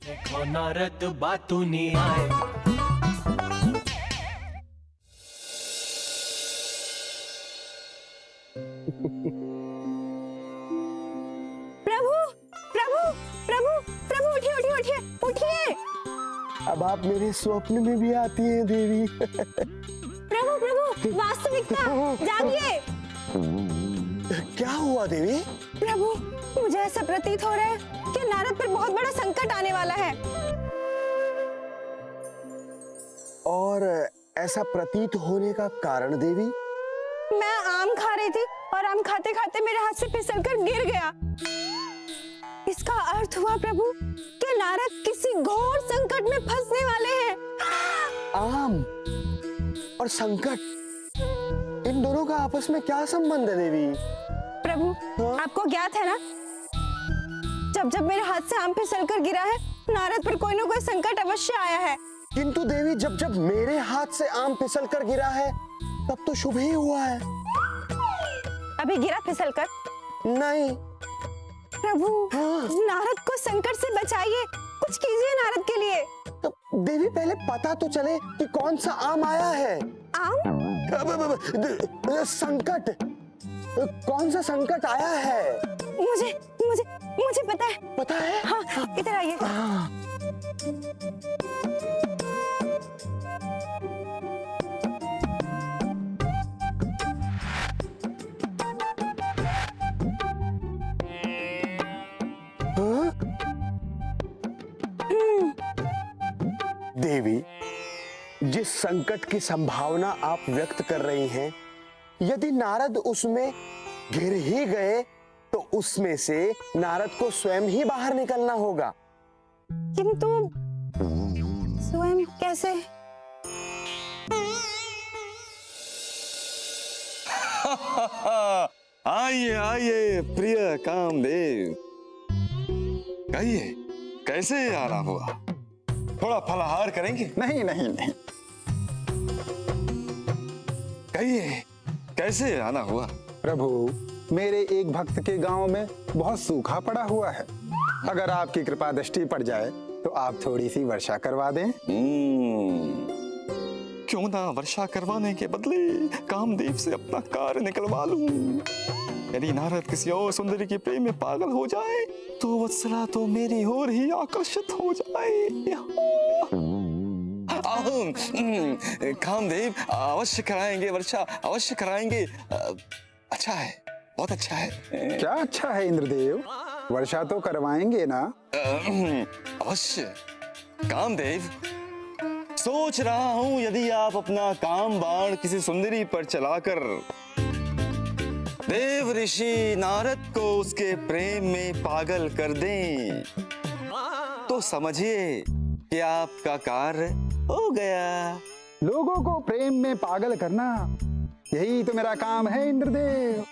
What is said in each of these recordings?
देखो नारद बातू नहीं आए। प्रभु प्रभु प्रभु प्रभु उठिए उठिए उठिए उठिए। अब आप मेरे स्वप्न में भी आती हैं देवी। प्रभु प्रभु वास्तविकता जागिए। क्या हुआ देवी? प्रभु मुझे ऐसा प्रतीत हो रहा है कि नारद पर बहुत बड़ा संकट आने वाला है। और ऐसा प्रतीत होने का कारण देवी? मैं आम खा रही थी और आम खाते खाते मेरे हाथ से फिसलकर गिर गया। इसका अर्थ हुआ प्रभु कि नारद किसी घोर संकट में फंसने वाले हैं। आम और संकट, इन दोनों का आपस में क्या संबंध है देवी? प्रभु आपको ज्ञात है ना, जब जब मेरे हाथ से आम फिसलकर गिरा है नारद पर कोई ना कोई संकट अवश्य आया है। किंतु देवी जब जब मेरे हाथ से आम फिसल कर गिरा है तब तो शुभ ही हुआ है। अभी गिरा फिसलकर? नहीं। प्रभु नारद को संकट से बचाइए, कुछ कीजिए नारद के लिए। तो देवी पहले पता तो चले कि कौन सा आम आया है। आम? संकट, कौन सा संकट आया है? मुझे मुझे मुझे पता है। पता है? हाँ इधर आइए। देवी जिस संकट की संभावना आप व्यक्त कर रही हैं, यदि नारद उसमें घिर ही गए तो उसमें से नारद को स्वयं ही बाहर निकलना होगा। किंतु स्वयं कैसे? आइए आइए प्रिय कामदेव, कहिए कैसे आना हुआ? थोड़ा फलाहार करेंगे? नहीं नहीं नहीं। कहिए कैसे आना हुआ? प्रभु मेरे एक भक्त के गांव में बहुत सूखा पड़ा हुआ है, अगर आपकी कृपा दृष्टि पड़ जाए तो आप थोड़ी सी वर्षा करवा दें। क्यों ना वर्षा करवाने के बदले कामदेव से अपना कार्य निकलवा लूं। यदि नारद किसी और सुंदरी के प्रेम में पागल हो जाए तो वत्सला तो मेरी ओर ही आकर्षित हो जाए। कामदेव अवश्य कराएंगे वर्षा, अवश्य कराएंगे। अच्छा है, बहुत अच्छा है। क्या अच्छा है इंद्रदेव, वर्षा तो करवाएंगे ना? अवश्य। कामदेव सोच रहा हूं यदि आप अपना काम बाण किसी सुंदरी पर चलाकर देव ऋषि नारद को उसके प्रेम में पागल कर दें तो समझिए कि आपका कार्य हो गया। लोगों को प्रेम में पागल करना, यही तो मेरा काम है इंद्रदेव।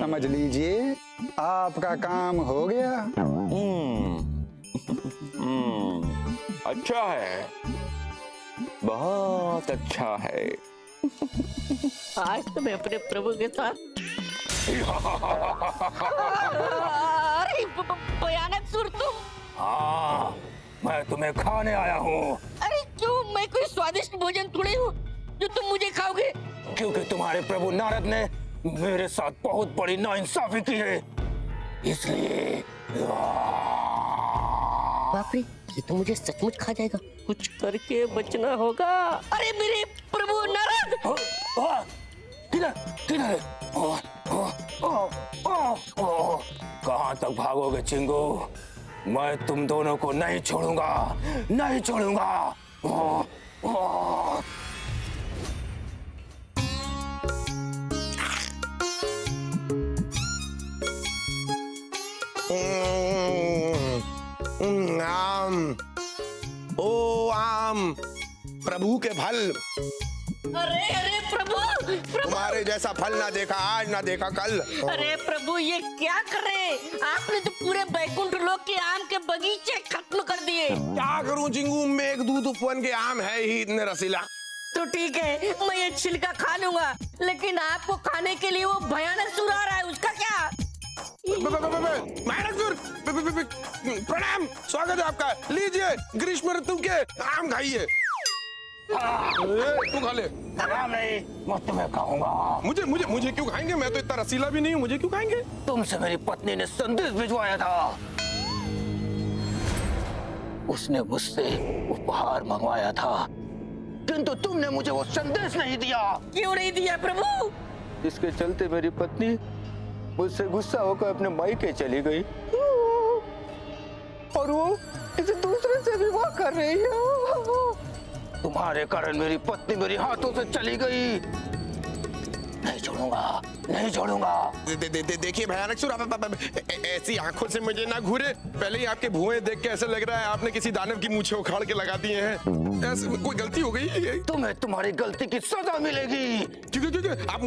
समझ लीजिए आपका काम हो गया। अच्छा है, बहुत अच्छा है। आज तो मैं अपने प्रभु के साथ अरे भयानक सुर तुम। हाँ, मैं तुम्हें खाने आया हूँ। अरे क्यों, मैं कोई स्वादिष्ट भोजन थोड़ी हूँ जो तुम मुझे खाओगे। क्योंकि तुम्हारे प्रभु नारद ने मेरे साथ बहुत बड़ी नाइंसाफी की है, इसलिए। बाप रे, ये तो मुझे सचमुच खा जाएगा। कुछ करके बचना होगा। अरे मेरे प्रभु नारद! किधर किधर? कहाँ तक भागोगे चिंगू? मैं तुम दोनों को नहीं छोड़ूंगा, नहीं छोड़ूंगा। आम, ओ आम, प्रभु के फल। अरे अरे प्रभु, तुम्हारे जैसा फल ना देखा आज, ना देखा कल। अरे प्रभु ये क्या कर रहे हैं? आपने तो पूरे बैकुंठ लोक के आम के बगीचे खत्म कर दिए। क्या करूं चिंगू, मेघदूत उपवन के आम है ही इतने रसीला। तो ठीक है, मैं ये छिलका खा लूंगा, लेकिन आपको खाने के लिए वो भयानक सुर आ रहा है, उसका क्या? महाराजपुर, प्रणाम, स्वागत है आपका। लीजिए ग्रीष्म ऋतु के आम खाइए। तू खा ले। आराम नहीं, मैं तुम्हें खाऊंगा। मुझे क्यों खाएंगे? मैं तो इतना रसीला भी नहीं हूँ, मुझे क्यों खाएंगे? तुमसे मेरी पत्नी ने संदेश भिजवाया था। उसने मुझसे उपहार मंगवाया था, किंतु तुमने मुझे वो संदेश नहीं दिया। क्यों नहीं दिया प्रभु? इसके चलते मेरी पत्नी मुझसे गुस्सा होकर अपने मायके चली गई और वो किसी दूसरे से विवाह कर रही है। तुम्हारे कारण मेरी पत्नी मेरे हाथों से चली गई। नहीं छोड़ूंगा, नहीं छोड़ूंगा। देखिए भयानक सुर, ऐसी आंखों से मुझे ना घूरे। पहले ही आपके भुएं देख के ऐसे लग रहा है आपने किसी दानव की मूंछें उखाड़ के लगा दिए हैं। ऐसे कोई गलती हो गई है? तुम्हें तुम्हारी गलती की सजा मिलेगी। क्यों आप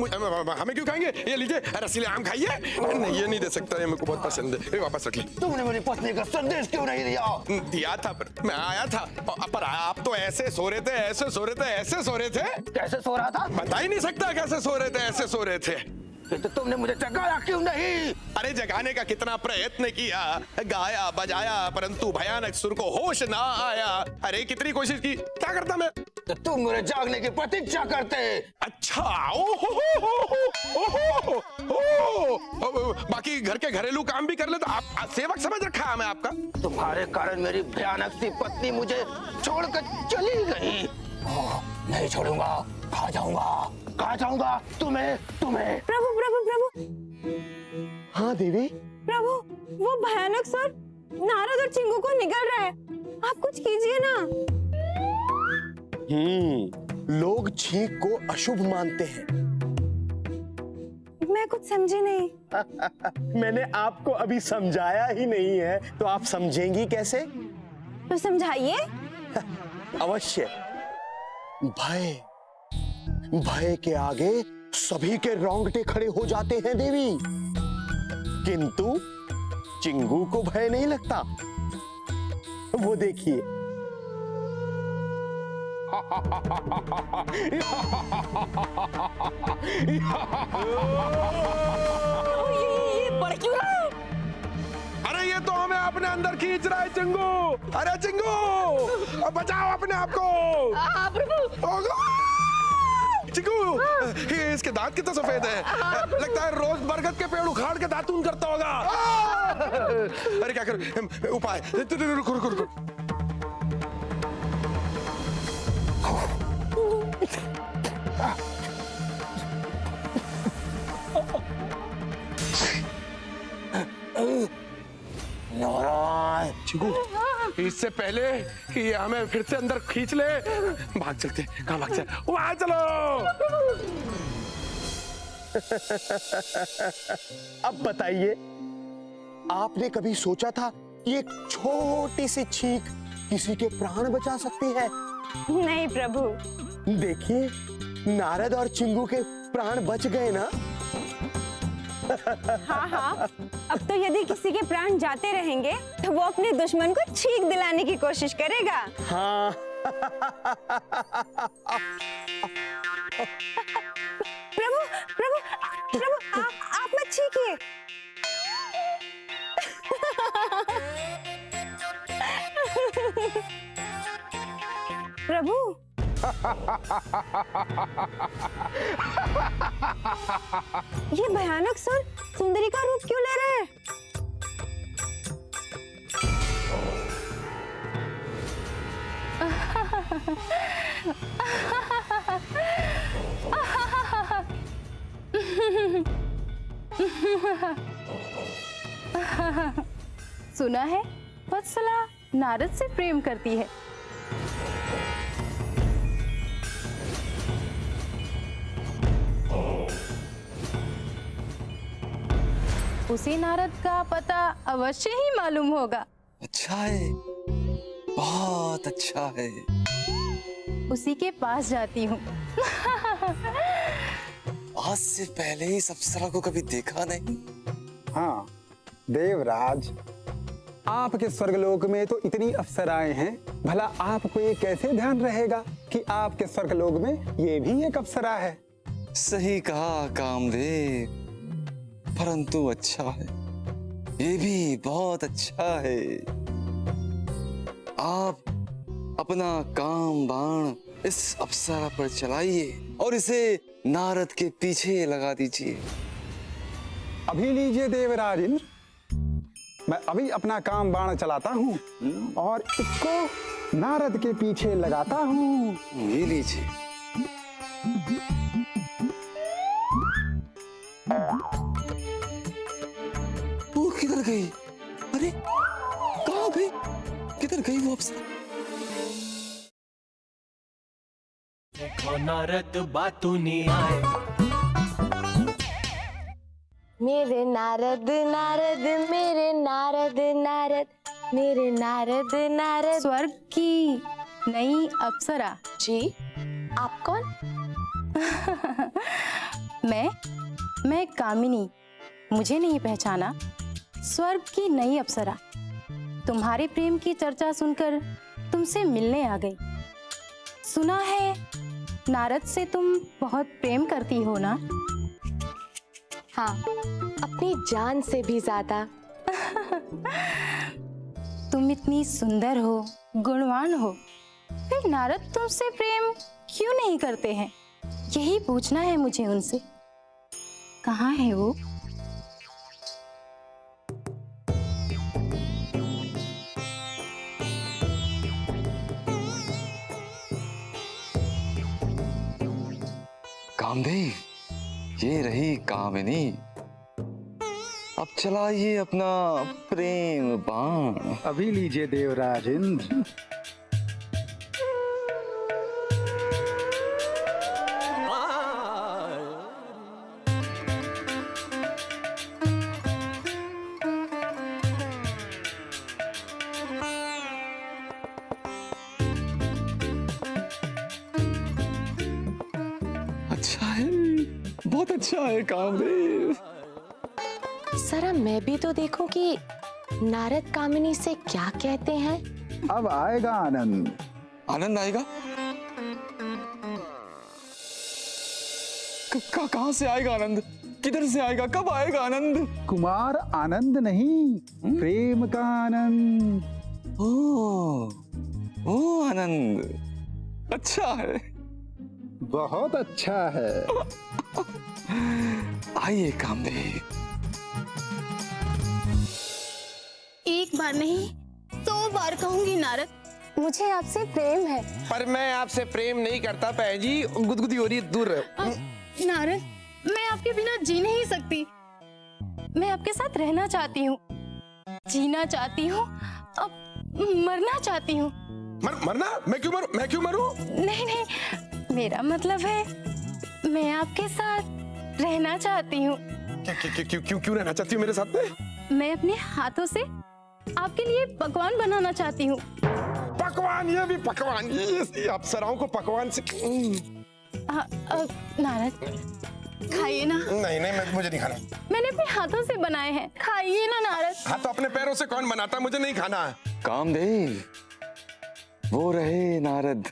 हमें क्यों खाएंगे? ये लीजिए रसीले आम खाइए। नहीं, ये नहीं दे सकता, ये मेरे को बहुत पसंद है। ये वापस रख ली। तुमने मेरी पत्नी का संदेश क्यों नहीं दिया? दिया था, मैं आया था, पर आप तो ऐसे सो रहे थे, ऐसे सो रहे थे, ऐसे सो रहे थे। कैसे सो रहा था? बता ही नहीं सकता कैसे सो रहे थे, ऐसे सो रहे थे। तो तुमने मुझे जगाया क्यों नहीं? अरे जगाने का कितना प्रयत्न किया, गाया बजाया, परंतु भयानक सुर को होश ना आया। अरे कितनी कोशिश की, क्या करता मैं? तो तुम मेरे जागने की प्रतीक्षा करते। अच्छा, बाकी घर के घरेलू काम भी कर ले तो आप सेवक समझ रखा है मैं आपका। तुम्हारे कारण मेरी भयानक सी पत्नी मुझे छोड़कर चली गई। नहीं छोड़ूंगा, खा जाऊंगा तुम्हें। प्रभु प्रभु प्रभु। हाँ देवी। प्रभु, वो भयानक सुर नारद और चिंगू को निकल रहा है, आप कुछ कीजिए ना। लोग छींक को अशुभ मानते हैं। मैं कुछ समझी नहीं। मैंने आपको अभी समझाया ही नहीं है, तो आप समझेंगी कैसे? तो समझाइए। अवश्य। भय के आगे सभी के रोंगटे खड़े हो जाते हैं देवी, किंतु चिंगू को भय नहीं लगता। वो देखिए। ये बढ़ क्यों रहा है? अरे ये तो हमें अपने अंदर खींच रहा है चिंगू। अरे चिंगू, अब बचाओ अपने आप को। प्रभु। चिंगू, ये इसके दांत कितने सफेद है, लगता है रोज बरगद के पेड़ उखाड़ के दातून करता होगा। अरे क्या करूं? उपाय। रुको। नारायण। चिंगू, इससे पहले कि ये हमें फिर से अंदर खींच ले, भाग चलते। कहाँ भाग चल? वहां चलो। अब बताइए, आपने कभी सोचा था कि एक छोटी सी छींक किसी के प्राण बचा सकती है? नहीं प्रभु। देखिए, नारद और चिंगू के प्राण बच गए ना। हाँ, अब तो यदि किसी के प्राण जाते रहेंगे तो वो अपने दुश्मन को छींक दिलाने की कोशिश करेगा। हाँ। प्रभु, आप मत छींकिए। प्रभु। ये भयानक सुर सुंदरी का रूप क्यों ले रहे हैं? सुना है वत्सला नारद से प्रेम करती है। उसी नारद का पता अवश्य ही मालूम होगा। अच्छा है, बहुत अच्छा है। उसी के पास जाती हूँ। आज से पहले इस अप्सरा को कभी देखा नहीं। हाँ देवराज, आपके स्वर्गलोक में तो इतनी अप्सराएं हैं, भला आपको ये कैसे ध्यान रहेगा कि आपके स्वर्गलोक में ये भी एक अप्सरा है? सही कहा कामदेव, परंतु अच्छा है ये भी बहुत अच्छा है। आप अपना काम बाण इस अप्सरा पर चलाइए और इसे नारद के पीछे लगा दीजिए। अभी लीजिए देवराज इंद्र, मैं अभी अपना काम बाण चलाता हूँ और इसको नारद के पीछे लगाता हूँ। ये लीजिए। वो किधर गई? अरे कहाँ गई? किधर गई वो अप्सरा? देखो नारद बातूनी आए। मेरे नारद नारद मेरे नारद नारद मेरे नारद नारद। स्वर्ग की नई अप्सरा। जी, आप कौन? मैं कामिनी, मुझे नहीं पहचाना? स्वर्ग की नई अप्सरा। तुम्हारे प्रेम की चर्चा सुनकर तुमसे मिलने आ गई। सुना है नारद से तुम बहुत प्रेम करती हो ना? हाँ, अपनी जान से भी ज्यादा। तुम इतनी सुंदर हो, गुणवान हो, फिर नारद तुमसे प्रेम क्यों नहीं करते हैं? यही पूछना है मुझे उनसे। कहाँ है वो? कामदेव, ये रही कामिनी। अब चलाइए अपना प्रेम बाण। अभी लीजिए देवराज इंद्र। अच्छा है, बहुत अच्छा है कामदेव। सरा मैं भी तो देखूं कि नारद कामिनी से क्या कहते हैं। अब आएगा आनंद। आनंद आएगा? कहाँ से आएगा आनंद? किधर से आएगा? कब आएगा आनंद? कुमार आनंद नहीं, प्रेम का आनंद। ओ आनंद अच्छा है, बहुत अच्छा है। आइए कामदेव। एक बार नहीं 100 बार कहूंगी नारद, मुझे आपसे प्रेम है। पर मैं आपसे प्रेम नहीं करता बहन जी, गुदगुदी हो रही है, दूर रहो। नारद, मैं आपके बिना जी नहीं सकती। मैं आपके साथ रहना चाहती हूँ, जीना चाहती हूँ, अब मरना चाहती हूँ। मरना? मैं क्यों मरूं? नहीं, मेरा मतलब है मैं आपके साथ रहना चाहती हूँ। क्यों रहना चाहती हूँ मेरे साथ में? मैं अपने हाथों से आपके लिए पकवान बनाना चाहती हूँ। पकवान? ये भी पकवान? ये अप्सराओं को पकवान से? नारद, खाइए ना। नहीं, मुझे नहीं खाना। मैंने अपने हाथों से बनाए हैं, खाइए ना नारद। हाँ तो अपने पैरों से कौन बनाता? मुझे नहीं खाना। कामदेव, वो रहे नारद,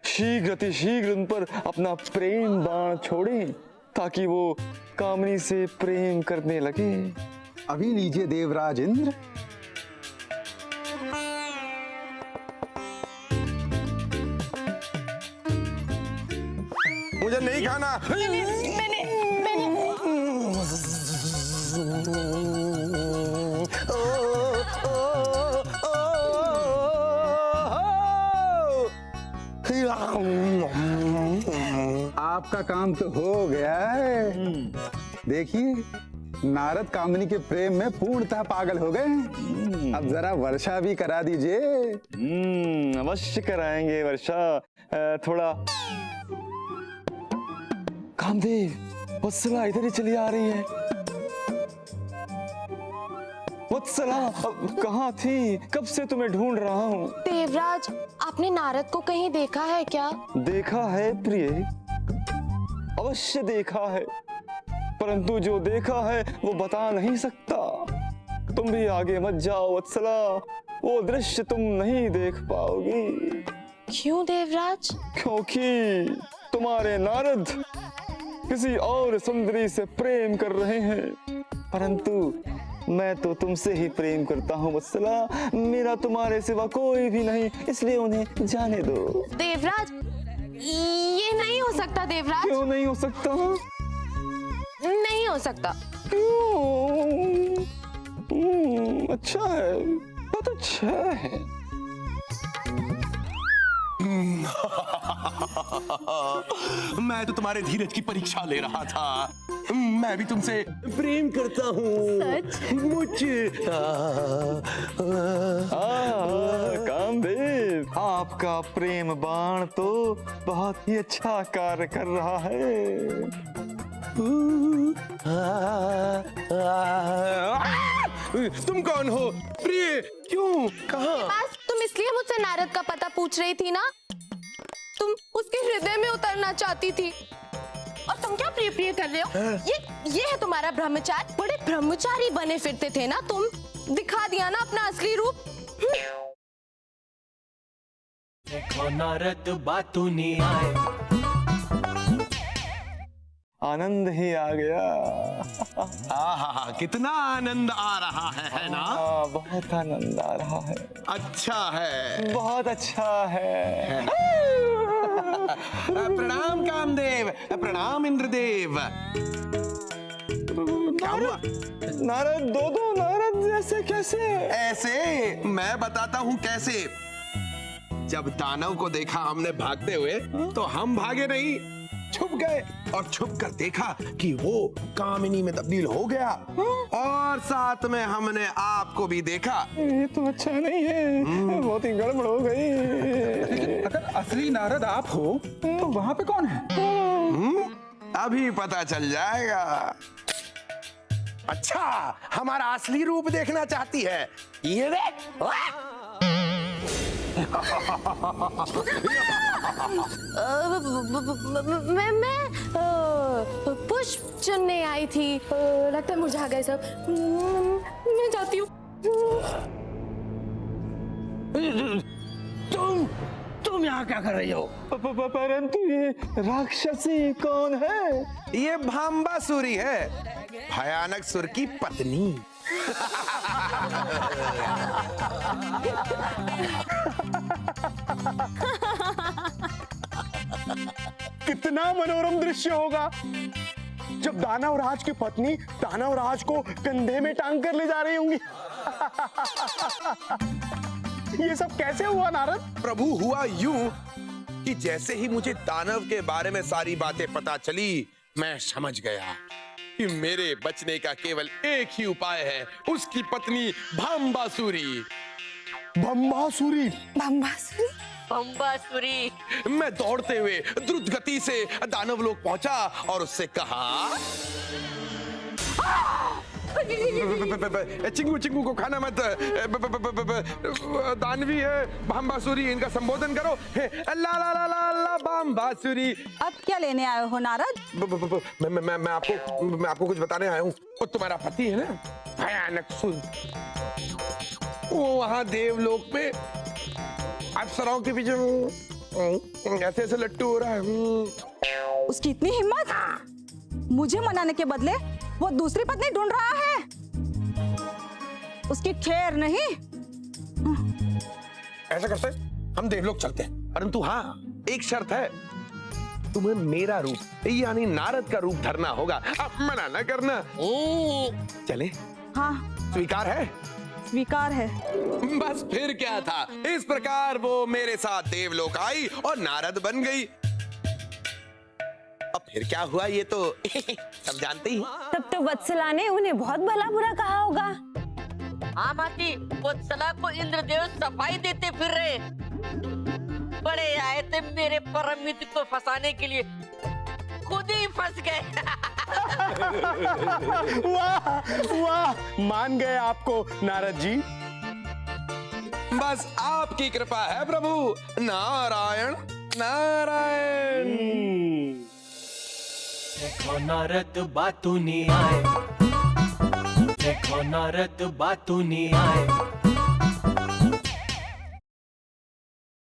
शीघ्र अतिशीघ्र उन पर अपना प्रेम बाण छोड़ें ताकि वो कामिनी से प्रेम करने लगे। अभी लीजिए देवराज इंद्र। मुझे नहीं खाना। आपका काम तो हो गया है। देखिए, नारद कामिनी के प्रेम में पूर्णतः पागल हो गए। अब जरा वर्षा भी करा दीजिए। अवश्य कराएंगे वर्षा। थोड़ा कामदेव, वत्सला इधर ही चली आ रही है। वत्सला, कहाँ थी? कब से तुम्हें ढूंढ रहा हूँ। देवराज, आपने नारद को कहीं देखा है क्या? देखा है प्रिय, अवश्य देखा है, परंतु जो देखा है वो बता नहीं सकता। तुम भी आगे मत जाओ वत्सला, वो दृश्य तुम नहीं देख पाओगी। क्यों देवराज? क्योंकि तुम्हारे नारद किसी और सुंदरी से प्रेम कर रहे हैं, परंतु मैं तो तुमसे ही प्रेम करता हूँ वत्सला, मेरा तुम्हारे सिवा कोई भी नहीं, इसलिए उन्हें जाने दो। देवराज, ये नहीं हो सकता देवराज। क्यों नहीं हो सकता? नहीं हो सकता। क्यों? अच्छा है, बहुत अच्छा है। मैं तो तुम्हारे धीरज की परीक्षा ले रहा था। मैं भी तुमसे प्रेम करता हूँ। मुझे कामदेव, आपका प्रेम बाण तो बहुत ही अच्छा कार्य कर रहा है। तुम कौन हो प्रिय? क्यों? कहाँ? बस तुम इसलिए मुझसे नारद का पता पूछ रही थी ना? तुम उसके हृदय में उतरना चाहती थी। और तुम क्या प्रिय प्रिय कर रहे हो? ये है तुम्हारा ब्रह्मचारी। बड़े ब्रह्मचारी बने फिरते थे ना तुम। दिखा दिया ना अपना असली रूप। देखो नारद बातों नहीं आए, आनंद ही आ गया। आहा, कितना आनंद आ रहा है ना? बहुत आनंद आ रहा है। अच्छा है, बहुत अच्छा है। प्रणाम कामदेव, प्रणाम इंद्रदेव। क्या हुआ? नारद, दो नारद जैसे कैसे? ऐसे मैं बताता हूँ कैसे। जब दानव को देखा हमने भागते हुए, तो हम भागे नहीं, छुप गए और छुप कर देखा कि वो कामिनी में तब्दील हो गया। और साथ में हमने आपको भी देखा। ये तो अच्छा नहीं है, बहुत ही गड़बड़ हो गई। अगर असली नारद आप हो तो वहाँ पे कौन है? अभी पता चल जाएगा। अच्छा, हमारा असली रूप देखना चाहती है? ये देख। मैं पुष्प चुनने आई थी। लगता है मुरझा गए सब। मैं जाती हूँ। तुम यहाँ क्या कर रही हो? परंतु ये राक्षसी कौन है? ये भाम्बासुरी है, भयानक सुर की पत्नी। कितना मनोरम दृश्य होगा जब दानवराज की पत्नी दानवराज को कंधे में टांग कर ले जा रही होंगी। ये सब कैसे हुआ नारद? प्रभु, हुआ यूं कि जैसे ही मुझे दानव के बारे में सारी बातें पता चली, मैं समझ गया कि मेरे बचने का केवल एक ही उपाय है, उसकी पत्नी भाम्बासुरी। भंबासुरी? भंबासुरी? बम्बासुरी। मैं दौड़ते हुए द्रुत गति से दानव लोग पहुंचा और उससे कहा, चिंगू चिंगू को खाना मत, दानवी है भाम्बासुरी, इनका संबोधन करो। ला ला ला ला ला भाम्बासुरी। अब क्या लेने आए हो नारद? मैं आपको कुछ बताने आया हूँ। वो तुम्हारा पति है ना, भयानक सुर, वो वहां देवलोक पे अप्सराओं के पीछे ऐसे ऐसे लट्टू हो रहा है। उसकी इतनी हिम्मत? मुझे मनाने के बदले वो दूसरी पत्नी ढूंढ रहा है। उसकी खैर नहीं। ऐसा करते हम देवलोक चलते हैं, परंतु हाँ, एक शर्त है, तुम्हें मेरा रूप यानी नारद का रूप धरना होगा। अब मना न करना। चले? हाँ, स्वीकार है? स्वीकार है। बस फिर क्या था। इस प्रकार वो मेरे साथ देवलोक आई और नारद बन गई। अब फिर क्या हुआ ये तो सब जानते ही। तब तो वत्सला ने उन्हें बहुत भला बुरा कहा होगा। हाँ माती, वत्सला को इंद्रदेव सफाई देते फिर रहे। बड़े आए थे मेरे परम मित्र को फंसाने के लिए, खुद ही फंस गए। वाह वाह, मान गए आपको नारद जी। बस आपकी कृपा है प्रभु। नारायण नारायण। देखो नारद बातों नहीं आए, देखो नारद बातों नहीं आए।